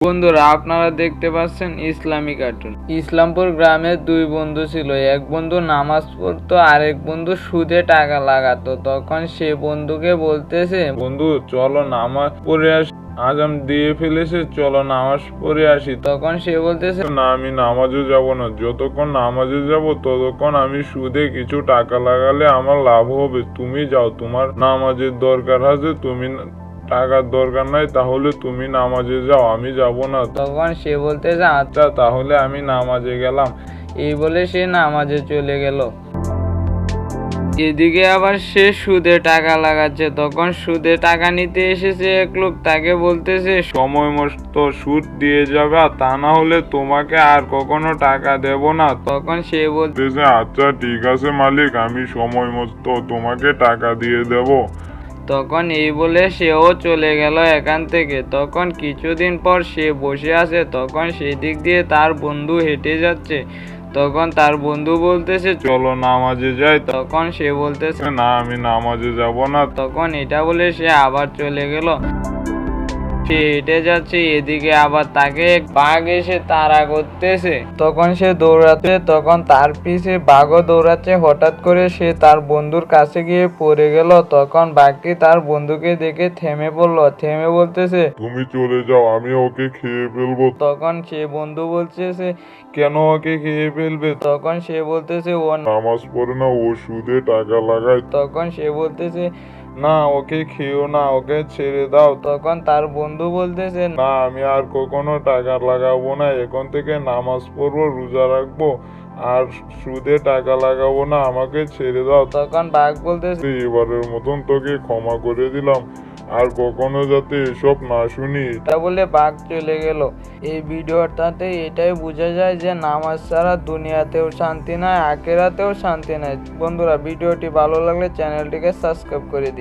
বন্ধুরা, আপনারা দেখতে পাচ্ছেন ইসলামী কার্টুন। ইসলামপুর গ্রামের দুই বন্ধু ছিল। এক বন্ধু নামাজ পড়তো, আরেক বন্ধু সুদে টাকা লাগাতো। তখন সে বন্ধুকে বলতেছে, বন্ধু চলো নামাজ পড়ে আসি, আজান দিয়ে ফেলেছে, চলো নামাজ পড়ে আসি। তখন সে বলতেছে, না, আমি নামাজে যাব না। যতক্ষণ নামাজে যাব ততক্ষণ আমি সুদে কিছু টাকা লাগালে আমার লাভ হবে। তুমি যাও, তোমার নামাজের দরকার আছে, তুমি টাকার দরকার নাই, তাহলে তুমি নামাজে যাও, আমি যাব না। তখন সে বলতেছে, আচ্ছা, তাহলে আমি নামাজে গেলাম। এই বলে সে নামাজে চলে গেল। এদিকে আবার সে সুদে টাকা লাগাচ্ছে। তখন সুদে টাকা নিতে এসেছে এক লোক, তাকে বলতেছে, সময় মতো সুদ দিয়ে যাবে, তা না হলে তোমাকে আর কখনো টাকা দেব না। তখন সে বলতেছে, আচ্ছা ঠিক আছে মালিক, আমি সময় মতো তোমাকে টাকা দিয়ে দেব। তখন এই বলে সেও চলে গেল এখান থেকে। তখন কিছুদিন পর সে বসে আছে, তখন সেদিক দিয়ে তার বন্ধু হেঁটে যাচ্ছে। তখন তার বন্ধু বলতেছে, চলো নামাজে যাই। তখন সে বলতেছে, না, আমি নামাজে যাব না। তখন এটা বলে সে আবার চলে গেল। সে হেঁটে যাচ্ছে, এদিকে আবার তাকে এক বাঘ এসে তাড়া করতেছে। তখন সে দৌড়াচ্ছে, তখন তার পিছে বাঘও দৌড়াচ্ছে। হঠাৎ করে সে তার বন্ধুর কাছে গিয়ে পড়ে গেল। তখন বাঘটি তার বন্ধুকে দেখে থেমে পড়লো, থেমে বলতেছে, তুমি চলে যাও, আমি ওকে খেয়ে ফেলবো। তখন সে বন্ধু বলতেছে, কেন ওকে খেয়ে ফেলবে? তখন সে বলতেছে, ও নামাজ পড়ে না, ও সুদে টাকা লাগায়। তখন সে বলতেছে, না, ওকে খেও না, ওকে ছেড়ে দাও। তখন তার বন্ধু বলতেছে, না, আমি আর কখনো টাকা লাগাবো না। এখন থেকে নামাজ পড়বো, রোজা রাখবো, আর সুদে টাকা লাগাবো না। আমাকে ছেড়ে দাও। তখন বাঘ বলতেছে, এবারের মতন তোকে ক্ষমা করে দিলাম, আর কখনো যাতে এসব না শুনি। তা বলে বাঘ চলে গেল। এই ভিডিওটাতে এটাই বোঝা যায় যে নামাজ ছাড়া দুনিয়াতেও শান্তি নাই, আখিরাতেও শান্তি নাই। বন্ধুরা, ভিডিওটি ভালো লাগলে চ্যানেলটিকে সাবস্ক্রাইব করে দিন।